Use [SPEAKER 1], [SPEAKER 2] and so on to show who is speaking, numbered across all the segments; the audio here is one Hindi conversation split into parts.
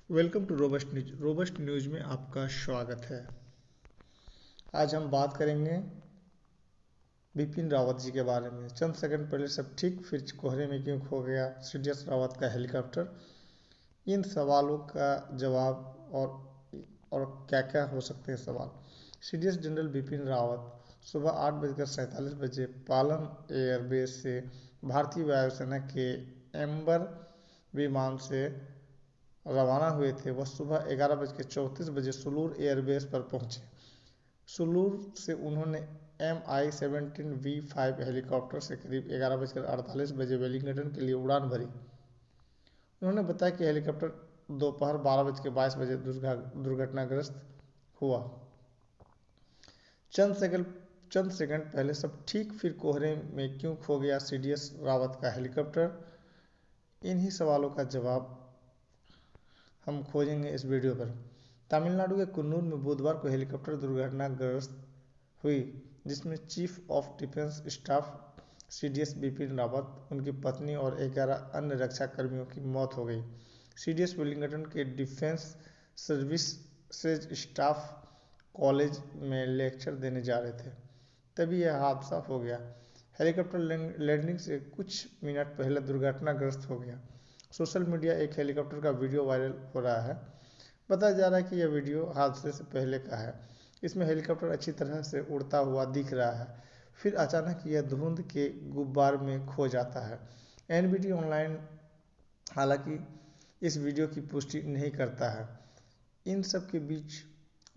[SPEAKER 1] Welcome to robust news. Robust news में आपका स्वागत है। आज हम बात करेंगे बिपिन रावत जी के बारे में। चंद सेकंड पहले सब ठीक, फिर कोहरे में क्यों खो गया सीडीएस रावत का हेलीकॉप्टर। इन सवालों का जवाब और क्या क्या हो सकते हैं सवाल। सीडीएस जनरल बिपिन रावत सुबह 8:47 पालम एयरबेस से भारतीय वायुसेना के एम्बर विमान से रवाना हुए थे। वह सुबह 11:34 सुलूर एयरबेस पर पहुंचे। सुलूर से उन्होंने MI-17V5 हेलीकॉप्टर से करीब 11:48 वेलिंगटन के लिए उड़ान भरी। उन्होंने बताया कि हेलीकॉप्टर दोपहर 12:22 दुर्घटनाग्रस्त हुआ। चंद सेकंड पहले सब ठीक, फिर कोहरे में क्यों खो गया सीडीएस रावत का हेलीकॉप्टर। इन्हीं सवालों का जवाब हम खोजेंगे इस वीडियो पर। तमिलनाडु के कुन्नूर में बुधवार को हेलीकॉप्टर दुर्घटनाग्रस्त हुई, जिसमें chief of defence staff CDS Bipin Rawat, उनकी पत्नी और 11 अन्य रक्षा कर्मियों की मौत हो गई। सीडीएस वेलिंगटन के डिफेंस सर्विसेज स्टाफ कॉलेज में लेक्चर देने जा रहे थे, तभी यह हादसा हो गया। हेलीकॉप्टर लैंडिंग से कुछ मिनट पहले दुर्घटनाग्रस्त हो गया। सोशल मीडिया एक हेलीकॉप्टर का वीडियो वायरल हो रहा है। बताया जा रहा है कि यह वीडियो हादसे से पहले का है। इसमें हेलीकॉप्टर अच्छी तरह से उड़ता हुआ दिख रहा है, फिर अचानक यह धुंध के गुब्बार में खो जाता है। एनबीटी ऑनलाइन हालांकि इस वीडियो की पुष्टि नहीं करता है। इन सब के बीच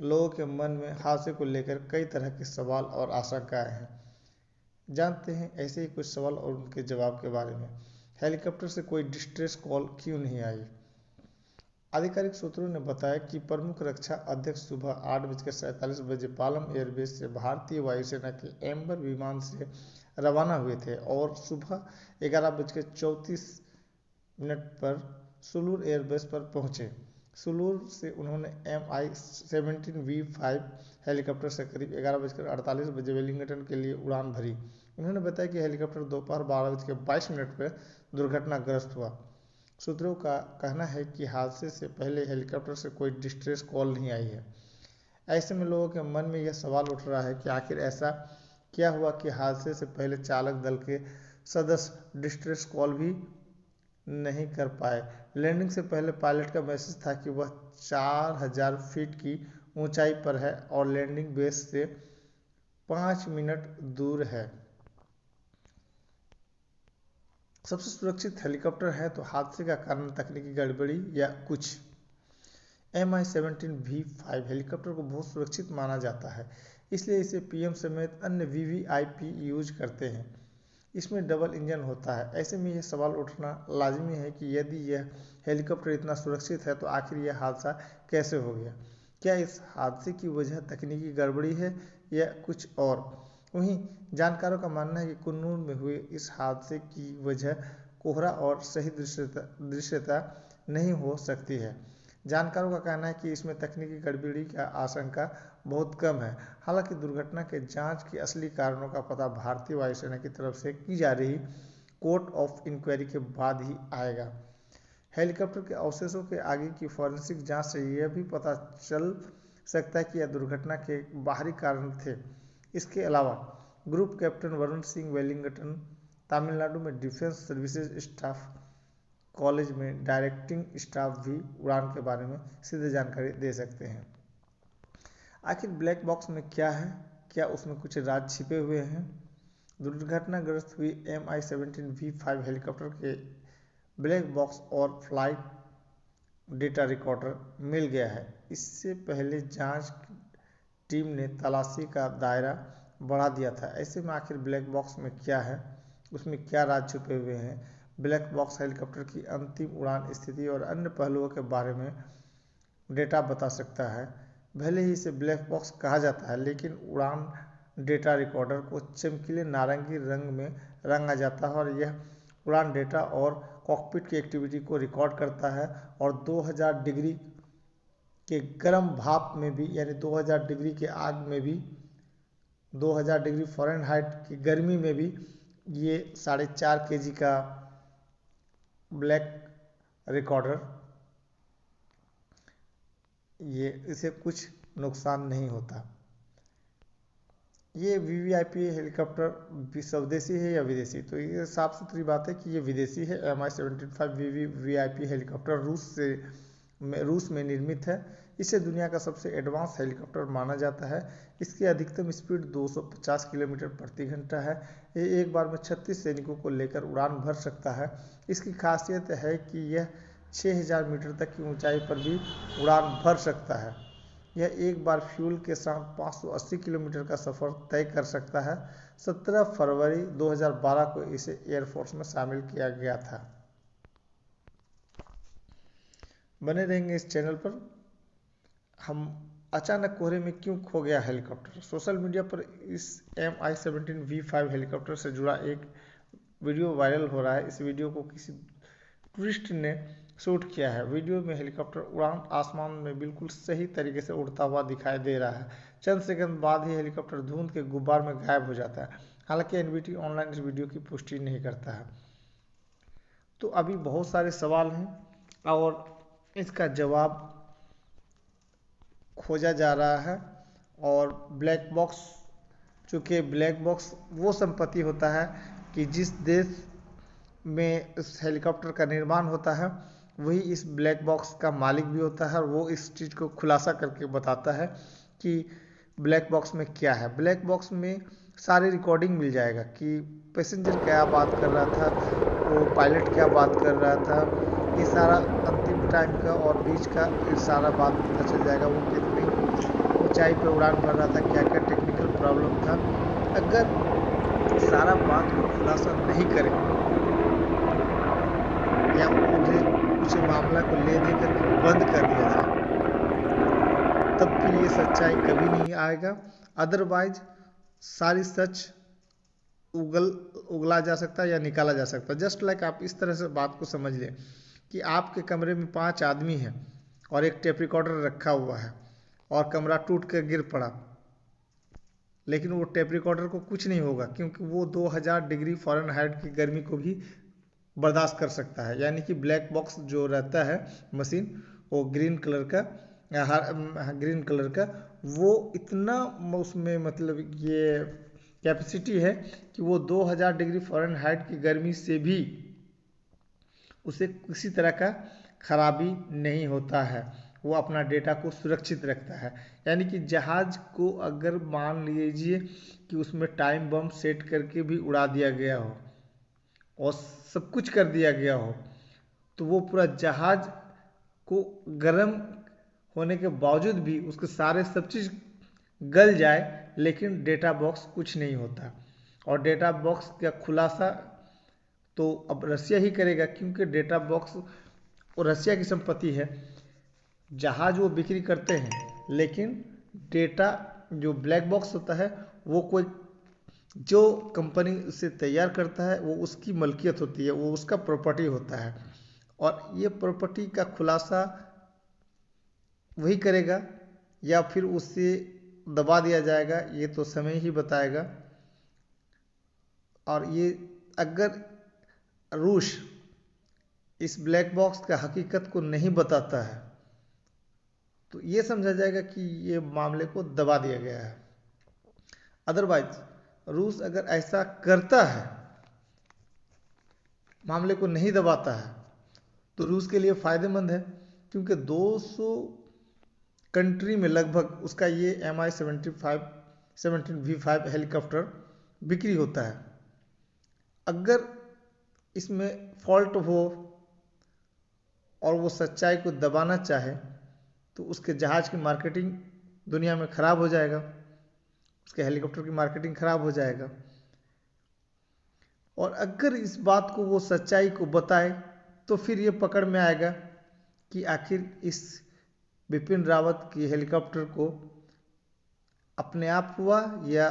[SPEAKER 1] लोगों के मन में हादसे को लेकर कई तरह के सवाल और आशंकाएं हैं। जानते हैं ऐसे ही कुछ सवाल और उनके जवाब के बारे में। हेलीकॉप्टर से कोई डिस्ट्रेस कॉल क्यों नहीं आई। आधिकारिक सूत्रों ने बताया कि प्रमुख रक्षा अध्यक्ष सुबह 8:47 पालम एयरबेस से भारतीय वायुसेना के एम्बर विमान से रवाना हुए थे और सुबह 11:34 पर सुलूर एयरबेस पर पहुंचे। सुलूर से उन्होंने MI-17V5 हेलीकॉप्टर से करीब 11:48 वेलिंगटन के लिए उड़ान भरी। उन्होंने बताया कि हेलीकॉप्टर दोपहर 12:22 पर दुर्घटनाग्रस्त हुआ। सूत्रों का कहना है कि हादसे से पहले हेलीकॉप्टर से कोई डिस्ट्रेस कॉल नहीं आई है। ऐसे में लोगों के मन में यह सवाल उठ रहा है कि आखिर ऐसा क्या हुआ कि हादसे से पहले चालक दल के सदस्य डिस्ट्रेस कॉल भी नहीं कर पाए। लैंडिंग से पहले पायलट का मैसेज था कि वह 4000 फीट की ऊंचाई पर है और लैंडिंग बेस से 5 मिनट दूर है। सबसे सुरक्षित हेलीकॉप्टर है तो हादसे का कारण तकनीकी गड़बड़ी या कुछ। MI-17V5 हेलीकॉप्टर को बहुत सुरक्षित माना जाता है, इसलिए इसे पीएम समेत अन्य वीवीआईपी यूज करते हैं। इसमें डबल इंजन होता है। ऐसे में यह सवाल उठना लाजिमी है कि यदि यह हेलीकॉप्टर इतना सुरक्षित है तो आखिर यह हादसा कैसे हो गया। क्या इस हादसे की वजह तकनीकी गड़बड़ी है या कुछ और। वहीं जानकारों का मानना है कि कुन्नूर में हुए इस हादसे की वजह कोहरा और सही दृश्यता नहीं हो सकती है। जानकारों का कहना है कि इसमें तकनीकी गड़बड़ी का आशंका बहुत कम है। हालांकि दुर्घटना के जांच के असली कारणों का पता भारतीय वायुसेना की तरफ से की जा रही कोर्ट ऑफ इंक्वायरी के बाद ही आएगा। हेलीकॉप्टर के अवशेषों के आगे की फॉरेंसिक जांच से यह भी पता चल सकता है कि यह दुर्घटना के बाहरी कारण थे। इसके अलावा group captain Varun Singh Wellington Tamil Nadu में डिफेंस सर्विसेज स्टाफ कॉलेज में डायरेक्टिंग स्टाफ भी उड़ान के बारे में सीधे जानकारी दे सकते हैं। आखिर ब्लैक बॉक्स में क्या है, क्या उसमें कुछ राज छिपे हुए हैं। दुर्घटनाग्रस्त हुई MI-17V5 हेलीकॉप्टर के ब्लैक बॉक्स और फ्लाइट डेटा रिकॉर्डर मिल गया है। इससे पहले जांच टीम ने तलाशी का दायरा बढ़ा दिया था। ऐसे में आखिर ब्लैक बॉक्स में क्या है, उसमें क्या राज छुपे हुए हैं। ब्लैक बॉक्स हेलीकॉप्टर की अंतिम उड़ान स्थिति और अन्य पहलुओं के बारे में डेटा बता सकता है। भले ही इसे ब्लैक बॉक्स कहा जाता है, लेकिन उड़ान डेटा रिकॉर्डर को चमकीले नारंगी रंग में रंगा जाता है और यह उड़ान डेटा और कॉकपिट की एक्टिविटी को रिकॉर्ड करता है और 2000 डिग्री के गर्म भाप में भी, यानी 2000 डिग्री के आग में भी, 2000 डिग्री फ़ारेनहाइट की गर्मी में भी ये 4.5 kg का ब्लैक रिकॉर्डर ये इसे कुछ नुकसान नहीं होता। ये वीवीआईपी हेलीकॉप्टर स्वदेशी है या विदेशी? तो ये साफ सुथरी बात है कि ये विदेशी है। Mi-17 वीवीआईपी हेलीकॉप्टर रूस में निर्मित है। इसे दुनिया का सबसे एडवांस हेलीकॉप्टर माना जाता है। इसकी अधिकतम स्पीड 250 किलोमीटर प्रति घंटा है। ये एक बार में 36 सैनिकों को लेकर उड़ान भर सकता है। इसकी खासियत है कि यह 6000 मीटर तक की ऊंचाई पर भी उड़ान भर सकता है। यह एक बार फ्यूल के साथ 580 किलोमीटर का सफर तय कर सकता है। 17 फरवरी 2012 को इसे एयरफोर्स में शामिल किया गया था। बने रहेंगे इस चैनल पर। हम अचानक कोहरे में क्यों खो गया हेलीकॉप्टर? सोशल मीडिया पर इस Mi-17V5 हेलीकॉप्टर से जुड़ा एक वीडियो वायरल हो रहा है। इस वीडियो को किसी टूरिस्ट ने शूट किया है। वीडियो में हेलीकॉप्टर उड़ान आसमान में बिल्कुल सही तरीके से उड़ता हुआ दिखाई दे रहा है। चंद सेकंड बाद ही हेलीकॉप्टर धुंध के गुब्बार में गायब हो जाता है। हालांकि एनबीटी ऑनलाइन इस वीडियो की पुष्टि नहीं करता है। तो अभी बहुत सारे सवाल हैं और इसका जवाब खोजा जा रहा है। और ब्लैक बॉक्स, चूँकि ब्लैक बॉक्स वो संपत्ति होता है कि जिस देश में इस हेलीकॉप्टर का निर्माण होता है वही इस ब्लैक बॉक्स का मालिक भी होता है, और वो इस चीज़ को खुलासा करके बताता है कि ब्लैक बॉक्स में क्या है। ब्लैक बॉक्स में सारी रिकॉर्डिंग मिल जाएगा कि पैसेंजर क्या बात कर रहा था, वो पायलट क्या बात कर रहा था, ये सारा अंतिम टाइम का और बीच का ये सारा बात पता चल जाएगा। वो कितनी ऊंचाई पे उड़ान भर रहा था, क्या क्या टेक्निकल प्रॉब्लम था। अगर सारा बात को खुलासा नहीं करें या उस मामला को ले देकर बंद कर दिया जाए, तब फिर ये सच्चाई कभी नहीं आएगा। अदरवाइज सारी सच उगला जा सकता है या निकाला जा सकता है। जस्ट लाइक आप इस तरह से बात को समझ लें कि आपके कमरे में 5 आदमी हैं और एक टेप रिकॉर्डर रखा हुआ है और कमरा टूट कर गिर पड़ा, लेकिन वो टेप रिकॉर्डर को कुछ नहीं होगा क्योंकि वो 2000 डिग्री फ़ारेनहाइट की गर्मी को भी बर्दाश्त कर सकता है। यानी कि ब्लैक बॉक्स जो रहता है मशीन, वो ग्रीन कलर का वो इतना उसमें मतलब ये कैपेसिटी है कि वो 2000 डिग्री फ़ारेनहाइट की गर्मी से भी उसे किसी तरह का खराबी नहीं होता है। वो अपना डेटा को सुरक्षित रखता है। यानी कि जहाज को अगर मान लीजिए कि उसमें टाइम बम सेट करके भी उड़ा दिया गया हो और सब कुछ कर दिया गया हो, तो वो पूरा जहाज को गर्म होने के बावजूद भी उसके सारे सब चीज़ गल जाए, लेकिन डेटा बॉक्स कुछ नहीं होता। और डेटा बॉक्स का खुलासा तो अब रसिया ही करेगा क्योंकि डेटा बॉक्स वो रसिया की संपत्ति है। जहाज वो बिक्री करते हैं, लेकिन डेटा जो ब्लैक बॉक्स होता है वो कोई जो कंपनी उसे तैयार करता है वो उसकी मलकियत होती है, वो उसका प्रॉपर्टी होता है। और ये प्रॉपर्टी का खुलासा वही करेगा या फिर उससे दबा दिया जाएगा, ये तो समय ही बताएगा। और ये अगर रूस इस ब्लैक बॉक्स का हकीकत को नहीं बताता है तो ये समझा जाएगा कि ये मामले को दबा दिया गया है। अदरवाइज रूस अगर ऐसा करता है, मामले को नहीं दबाता है, तो रूस के लिए फ़ायदेमंद है क्योंकि 200 कंट्री में लगभग उसका ये Mi-17V5 हेलीकॉप्टर बिक्री होता है। अगर इसमें फॉल्ट हो और वो सच्चाई को दबाना चाहे तो उसके जहाज़ की मार्केटिंग दुनिया में ख़राब हो जाएगा, उसके हेलीकॉप्टर की मार्केटिंग ख़राब हो जाएगा। और अगर इस बात को वो सच्चाई को बताए तो फिर ये पकड़ में आएगा कि आखिर इस बिपिन रावत की हेलीकॉप्टर को अपने आप हुआ या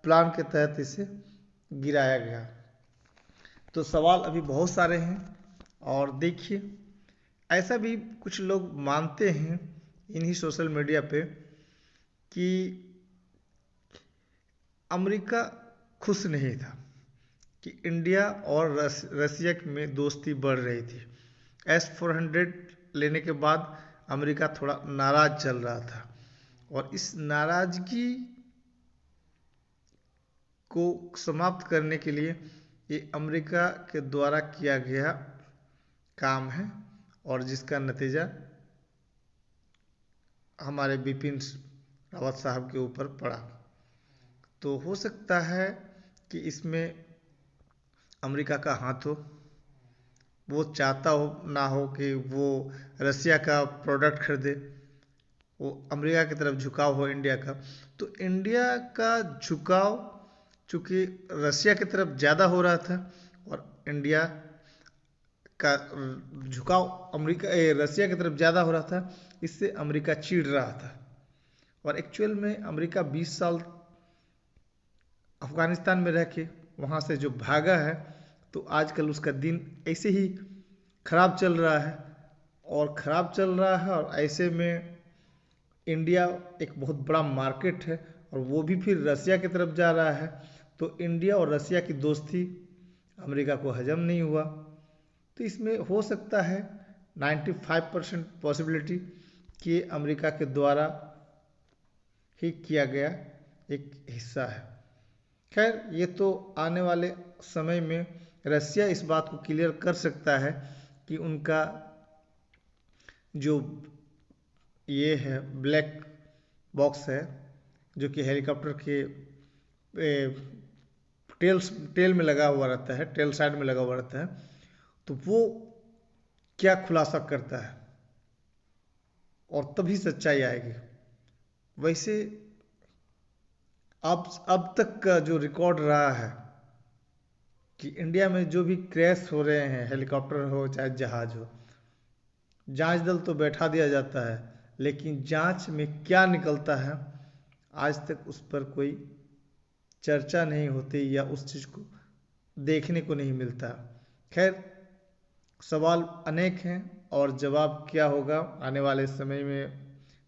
[SPEAKER 1] प्लान के तहत इसे गिराया गया। तो सवाल अभी बहुत सारे हैं। और देखिए, ऐसा भी कुछ लोग मानते हैं इन्हीं सोशल मीडिया पे कि अमेरिका खुश नहीं था कि इंडिया और रसिया में दोस्ती बढ़ रही थी। S-400 लेने के बाद अमेरिका थोड़ा नाराज चल रहा था और इस नाराजगी को समाप्त करने के लिए ये अमेरिका के द्वारा किया गया काम है और जिसका नतीजा हमारे बिपिन रावत साहब के ऊपर पड़ा। तो हो सकता है कि इसमें अमेरिका का हाथ हो, वो चाहता हो ना हो कि वो रसिया का प्रोडक्ट खरीदे, वो अमेरिका की तरफ झुकाव हो इंडिया का। तो इंडिया का झुकाव चूँकि रसिया की तरफ ज़्यादा हो रहा था और इंडिया का झुकाव रसिया की तरफ ज़्यादा हो रहा था, इससे अमेरिका चिढ़ रहा था। और एक्चुअल में अमेरिका 20 साल अफगानिस्तान में रह के वहाँ से जो भागा है, तो आजकल उसका दिन ऐसे ही खराब चल रहा है और ऐसे में इंडिया एक बहुत बड़ा मार्केट है और वो भी फिर रसिया की तरफ जा रहा है। तो इंडिया और रसिया की दोस्ती अमेरिका को हजम नहीं हुआ। तो इसमें हो सकता है 95% पॉसिबिलिटी कि अमेरिका के द्वारा ही किया गया एक हिस्सा है। खैर, ये तो आने वाले समय में रसिया इस बात को क्लियर कर सकता है कि उनका जो ये है ब्लैक बॉक्स है जो कि हेलीकॉप्टर के टेल में लगा हुआ रहता है, टेल साइड में लगा हुआ रहता है, तो वो क्या खुलासा करता है और तभी सच्चाई आएगी। वैसे अब तक का जो रिकॉर्ड रहा है कि इंडिया में जो भी क्रैश हो रहे हैं, हेलीकॉप्टर हो चाहे जहाज हो, जांच दल तो बैठा दिया जाता है, लेकिन जांच में क्या निकलता है आज तक उस पर कोई चर्चा नहीं होती या उस चीज़ को देखने को नहीं मिलता। खैर, सवाल अनेक हैं और जवाब क्या होगा आने वाले समय में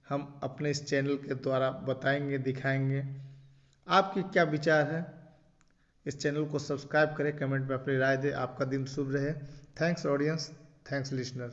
[SPEAKER 1] हम अपने इस चैनल के द्वारा बताएंगे, दिखाएंगे। आपकी क्या विचार है? इस चैनल को सब्सक्राइब करें, कमेंट में अपनी राय दें। आपका दिन शुभ रहे। Thanks audience, thanks listener.